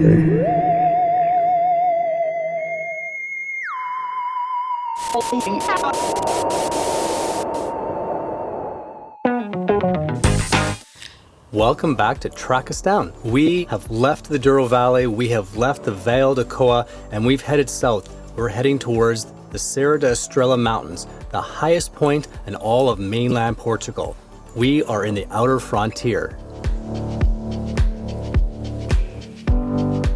there. Welcome back to Track Us Down. We have left the Douro Valley, we have left the Vale do Coa, and we've headed south. We're heading towards the Serra da Estrela Mountains, the highest point in all of mainland Portugal. We are in the outer frontier.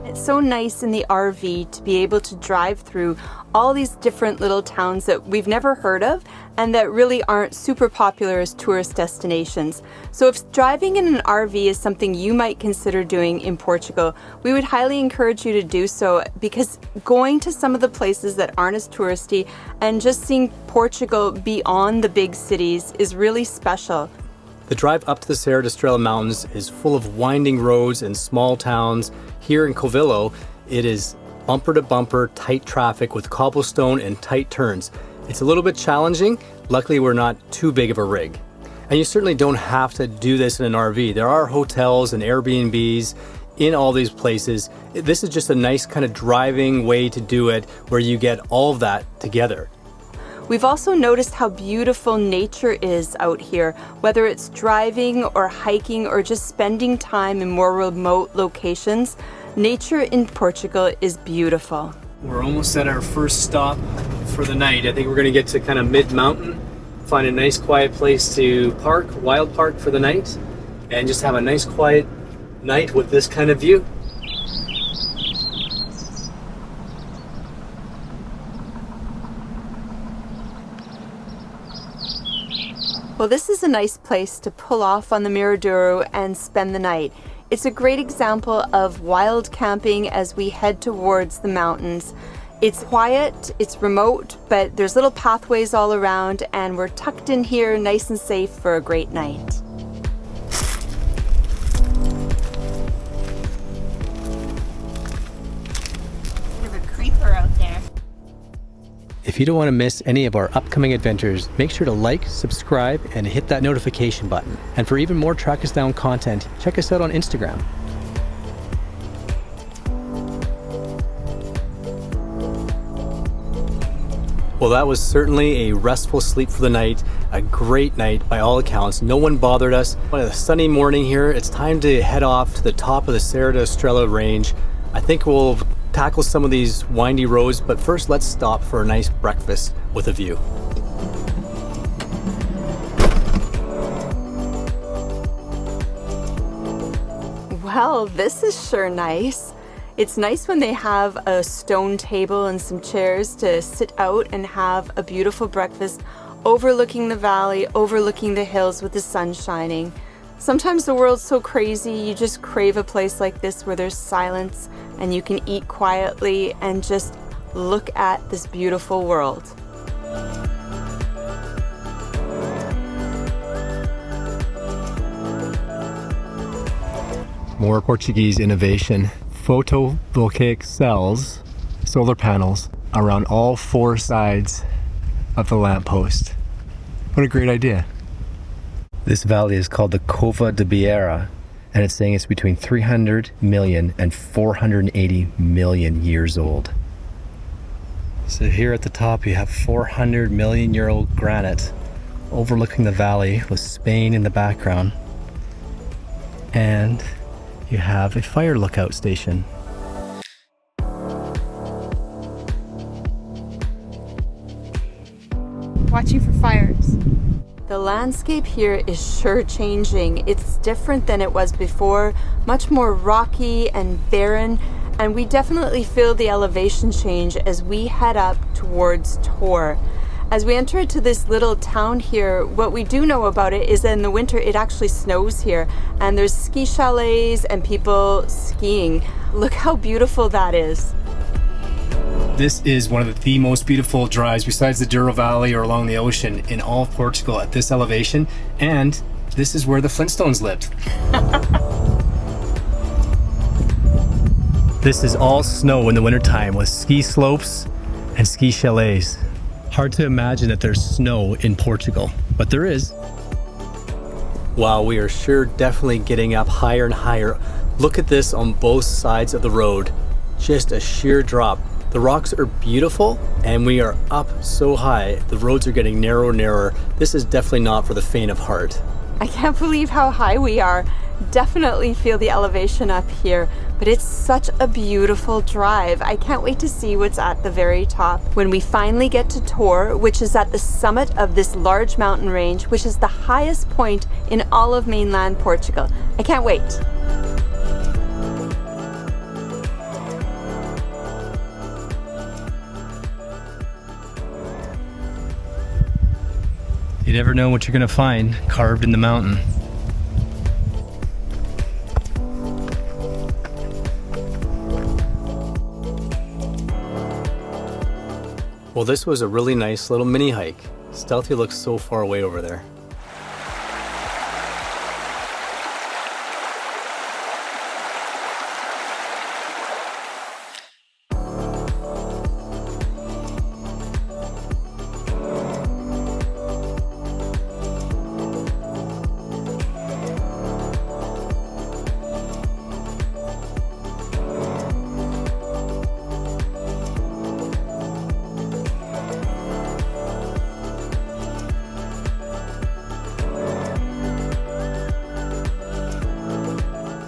It's so nice in the RV to be able to drive through all these different little towns that we've never heard of and that really aren't super popular as tourist destinations. So if driving in an RV is something you might consider doing in Portugal, we would highly encourage you to do so, because going to some of the places that aren't as touristy and just seeing Portugal beyond the big cities is really special. The drive up to the Serra da Estrela Mountains is full of winding roads and small towns. Here in Covilhã, it is bumper to bumper, tight traffic with cobblestone and tight turns. It's a little bit challenging. Luckily, we're not too big of a rig. And you certainly don't have to do this in an RV. There are hotels and Airbnbs in all these places. This is just a nice kind of driving way to do it, where you get all of that together. We've also noticed how beautiful nature is out here, whether it's driving or hiking or just spending time in more remote locations. Nature in Portugal is beautiful. We're almost at our first stop for the night. I think we're gonna get to kind of mid-mountain, find a nice quiet place to park, wild park for the night, and just have a nice quiet night with this kind of view. Well, this is a nice place to pull off on the Miradouro and spend the night. It's a great example of wild camping as we head towards the mountains. It's quiet, it's remote, but there's little pathways all around, and we're tucked in here nice and safe for a great night. Bit of a creeper out there. If you don't want to miss any of our upcoming adventures, make sure to like, subscribe, and hit that notification button. And for even more Track Us Down content, check us out on Instagram. Well, that was certainly a restful sleep for the night. A great night by all accounts. No one bothered us. On a sunny morning here, it's time to head off to the top of the Serra da Estrela range. I think we'll tackle some of these windy roads, but first let's stop for a nice breakfast with a view. Well, this is sure nice. It's nice when they have a stone table and some chairs to sit out and have a beautiful breakfast overlooking the valley, overlooking the hills with the sun shining. Sometimes the world's so crazy, you just crave a place like this where there's silence and you can eat quietly and just look at this beautiful world. More Portuguese innovation. Photovoltaic cells, solar panels, around all four sides of the lamppost. What a great idea. This valley is called the Cova de Beira, and it's saying it's between 300 million and 480 million years old. So here at the top you have 400 million year old granite overlooking the valley with Spain in the background. And you have a fire lookout station. Watching for fires. The landscape here is sure changing. It's different than it was before, much more rocky and barren, and we definitely feel the elevation change as we head up towards Tor. As we enter into this little town here, what we do know about it is that in the winter it actually snows here, and there's ski chalets and people skiing. Look how beautiful that is. This is one of the most beautiful drives besides the Douro Valley or along the ocean in all of Portugal at this elevation, and this is where the Flintstones lived. This is all snow in the wintertime with ski slopes and ski chalets. Hard to imagine that there's snow in Portugal, but there is. Wow, we are sure definitely getting up higher and higher. Look at this on both sides of the road. Just a sheer drop. The rocks are beautiful and we are up so high. The roads are getting narrower and narrower. This is definitely not for the faint of heart. I can't believe how high we are. Definitely feel the elevation up here, but it's such a beautiful drive. I can't wait to see what's at the very top. When we finally get to Tor, which is at the summit of this large mountain range, which is the highest point in all of mainland Portugal. I can't wait. You never know what you're gonna find carved in the mountain. Well, this was a really nice little mini hike. Stealthy looks so far away over there.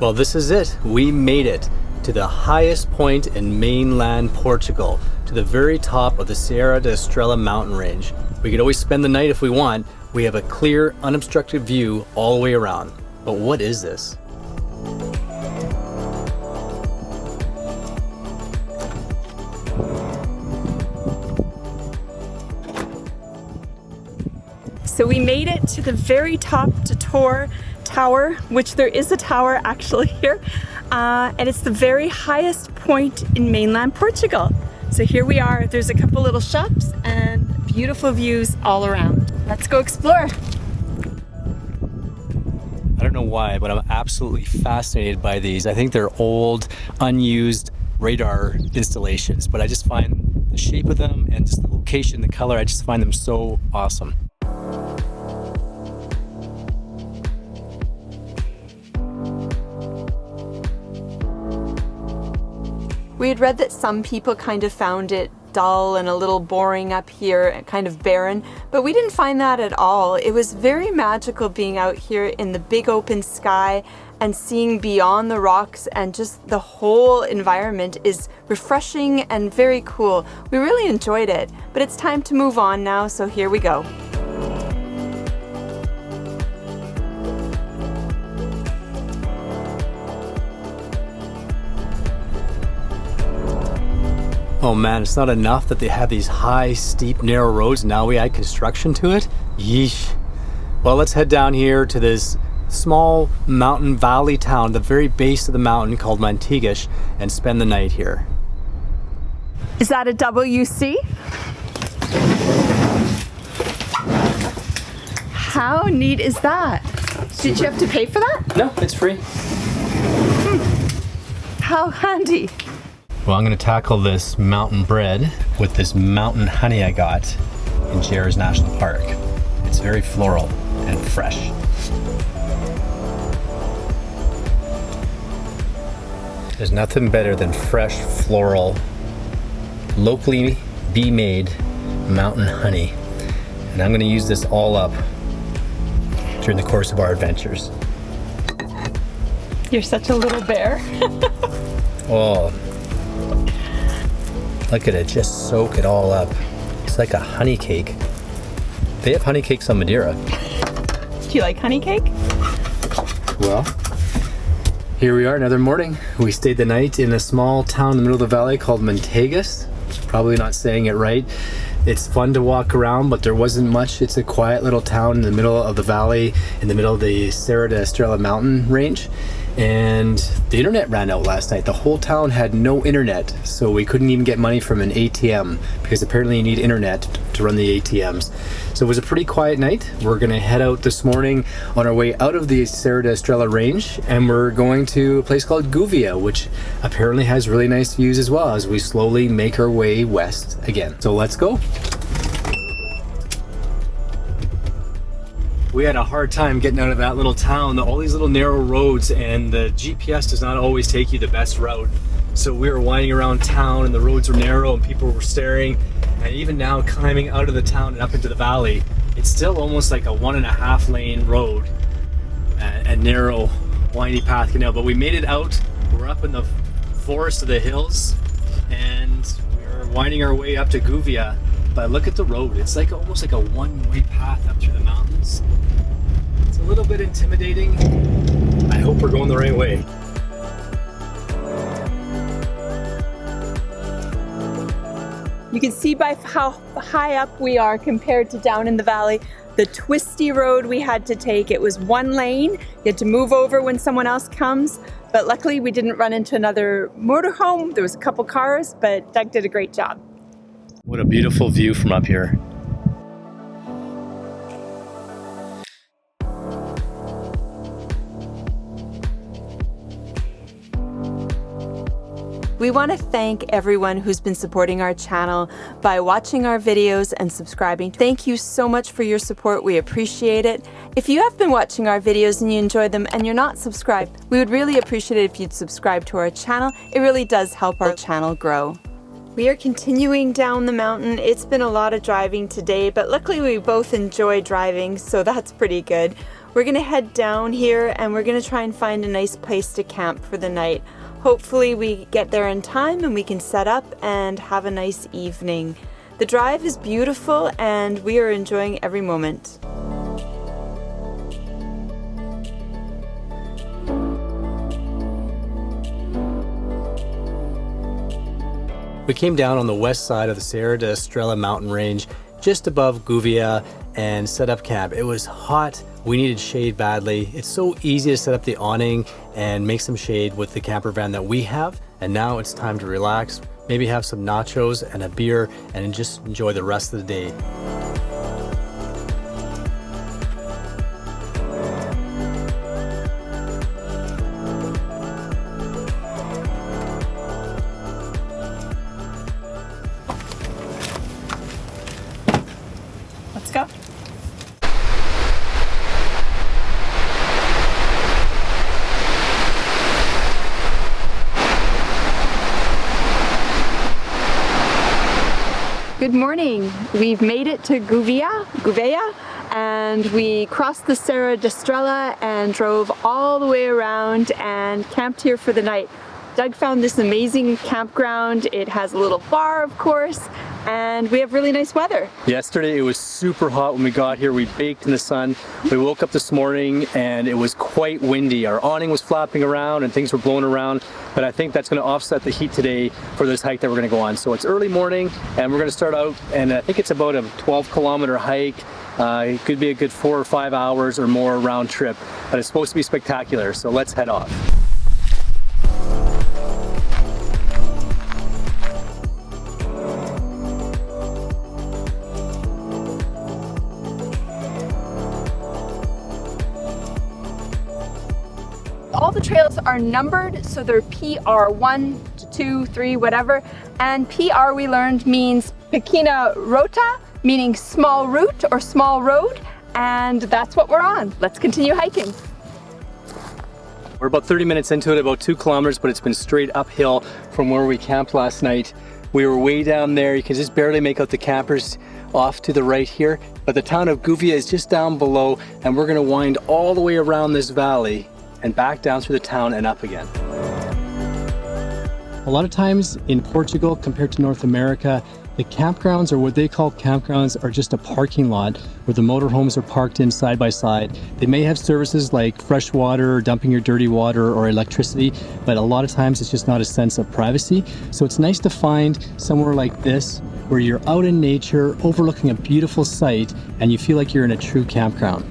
Well, this is it. We made it to the highest point in mainland Portugal, to the very top of the Serra da Estrela mountain range. We could always spend the night if we want. We have a clear, unobstructed view all the way around. But what is this? So we made it to the very top, to Tor Tower, which there is a tower actually here, and it's the very highest point in mainland Portugal. So here we are. There's a couple little shops and beautiful views all around. Let's go explore. I don't know why, but I'm absolutely fascinated by these. I think they're old, unused radar installations, but I just find the shape of them and just the location, the color, I just find them so awesome. We had read that some people kind of found it dull and a little boring up here and kind of barren, but we didn't find that at all. It was very magical being out here in the big open sky and seeing beyond the rocks, and just the whole environment is refreshing and very cool. We really enjoyed it, but it's time to move on now, so here we go. Oh man, it's not enough that they have these high, steep, narrow roads. Now we add construction to it? Yeesh. Well, let's head down here to this small mountain valley town, the very base of the mountain called Mantigas, and spend the night here. Is that a WC? How neat is that? Did you have to pay for that? No, it's free. How handy. Well, I'm going to tackle this mountain bread with this mountain honey I got in Jerez National Park. It's very floral and fresh. There's nothing better than fresh, floral, locally bee-made mountain honey. And I'm going to use this all up during the course of our adventures. You're such a little bear. Oh. Look at it, just soak it all up. It's like a honey cake. They have honey cakes on Madeira. Do you like honey cake? Well, here we are, another morning. We stayed the night in a small town in the middle of the valley called Mantigas. Probably not saying it right. It's fun to walk around, but there wasn't much. It's a quiet little town in the middle of the valley, in the middle of the Serra da Estrela mountain range. And the internet ran out last night. The whole town had no internet, so we couldn't even get money from an ATM, because apparently you need internet to run the ATMs. So it was a pretty quiet night. We're gonna head out this morning on our way out of the Serra da Estrela range, and we're going to a place called Gouveia, which apparently has really nice views as well, as we slowly make our way west again. So let's go. we had a hard time getting out of that little town, all these little narrow roads, and the GPS does not always take you the best route. So we were winding around town and the roads were narrow and people were staring. And even now, climbing out of the town and up into the valley, it's still almost like a 1.5 lane road and narrow, windy path canal. But we made it out. We're up in the forest of the hills and we're winding our way up to Guvia. But look at the road. It's like almost like a one-way path up through the mountains. It's a little bit intimidating. I hope we're going the right way. You can see by how high up we are compared to down in the valley, the twisty road we had to take. It was one lane. You had to move over when someone else comes. But luckily we didn't run into another motorhome. There was a couple cars, but Doug did a great job. What a beautiful view from up here. We want to thank everyone who's been supporting our channel by watching our videos and subscribing. Thank you so much for your support. We appreciate it. If you have been watching our videos and you enjoy them and you're not subscribed, we would really appreciate it if you'd subscribe to our channel. It really does help our channel grow. We are continuing down the mountain. It's been a lot of driving today, but luckily we both enjoy driving, so that's pretty good. We're gonna head down here and we're gonna try and find a nice place to camp for the night. Hopefully we get there in time and we can set up and have a nice evening. The drive is beautiful and we are enjoying every moment. We came down on the west side of the Serra da Estrela mountain range, just above Guvia, and set up camp. It was hot. We needed shade badly. It's so easy to set up the awning and make some shade with the camper van that we have. And now it's time to relax, maybe have some nachos and a beer and just enjoy the rest of the day. Let's go. Good morning. We've made it to Guvia, and we crossed the Serra da Estrela and drove all the way around and camped here for the night. Doug found this amazing campground. It has a little bar, of course, and we have really nice weather. Yesterday it was super hot when we got here. We baked in the sun. We woke up this morning and it was quite windy. Our awning was flapping around and things were blowing around, but I think that's going to offset the heat today for this hike that we're going to go on. So it's early morning and we're going to start out, and I think it's about a 12-kilometer hike. It could be a good 4 or 5 hours or more round trip, but it's supposed to be spectacular. So let's head off. All the trails are numbered, so they're PR 1 to 2, 3, whatever. And PR, we learned, means Pequena Rota, meaning small route or small road. And that's what we're on. Let's continue hiking. We're about 30 minutes into it, about 2 kilometers, but it's been straight uphill from where we camped last night. We were way down there. You can just barely make out the campers off to the right here. But the town of Guvia is just down below, and we're gonna wind all the way around this valley and back down through the town and up again. A lot of times in Portugal compared to North America, the campgrounds, or what they call campgrounds, are just a parking lot where the motorhomes are parked in side by side. They may have services like fresh water, dumping your dirty water, or electricity, but a lot of times it's just not a sense of privacy. So it's nice to find somewhere like this where you're out in nature, overlooking a beautiful site, and you feel like you're in a true campground.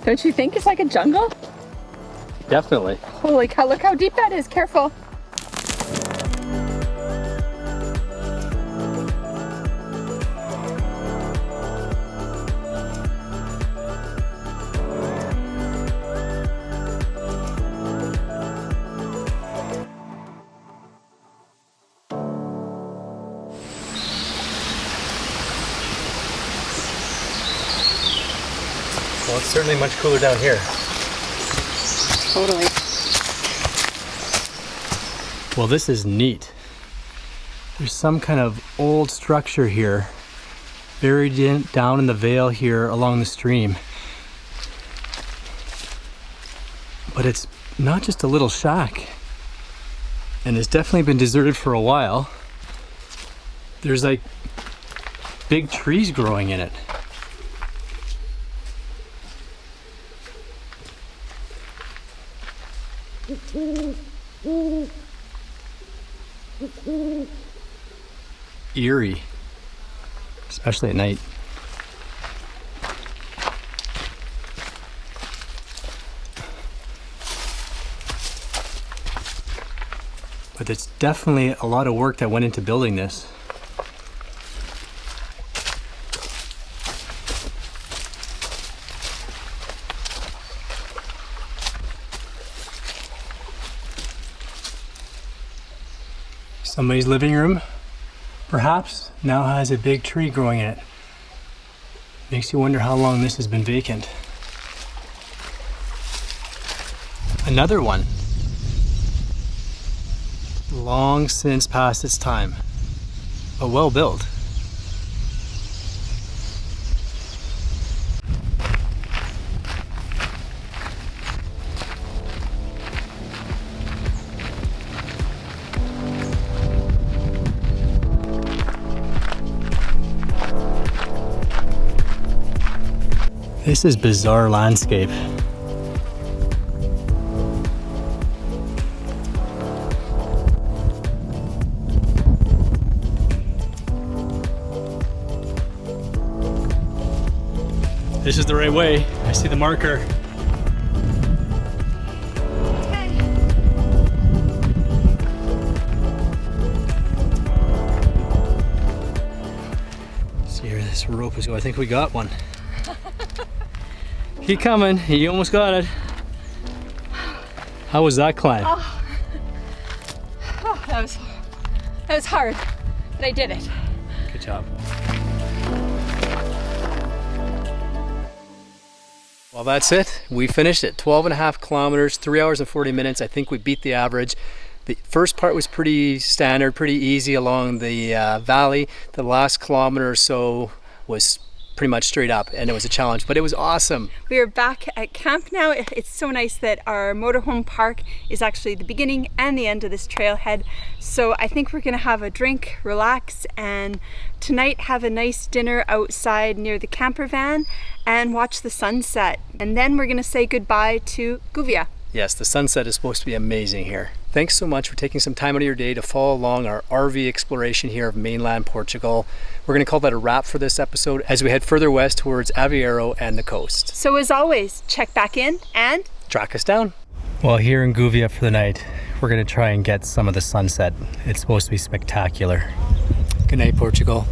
Don't you think it's like a jungle? Definitely. Holy cow, look how deep that is, careful. Well, it's certainly much cooler down here. Totally. Well, this is neat. There's some kind of old structure here, buried down in the vale here along the stream. But it's not just a little shack, and it's definitely been deserted for a while. There's like big trees growing in it. Eerie, especially at night. But it's definitely a lot of work that went into building this. Somebody's living room, perhaps, now has a big tree growing in it. Makes you wonder how long this has been vacant. Another one. Long since past its time, but well built. This is bizarre landscape. This is the right way. I see the marker. See where this rope is going. I think we got one. Keep coming. You almost got it. How was that climb? Oh, that was hard, but I did it. Good job. Well, that's it. We finished it. 12.5 kilometers, 3 hours and 40 minutes. I think we beat the average. The first part was pretty standard, pretty easy along the valley. The last kilometer or so was pretty much straight up, and it was a challenge, but it was awesome. We are back at camp now. It's so nice that our motorhome park is actually the beginning and the end of this trailhead. So I think we're gonna have a drink, relax, and tonight have a nice dinner outside near the camper van and watch the sunset. And then we're gonna say goodbye to Guvia. Yes, the sunset is supposed to be amazing here. Thanks so much for taking some time out of your day to follow along our RV exploration here of mainland Portugal. We're going to call that a wrap for this episode as we head further west towards Airalo and the coast. So as always, check back in and track us down. Well, here in Guvia for the night, we're going to try and get some of the sunset. It's supposed to be spectacular. Good night, Portugal.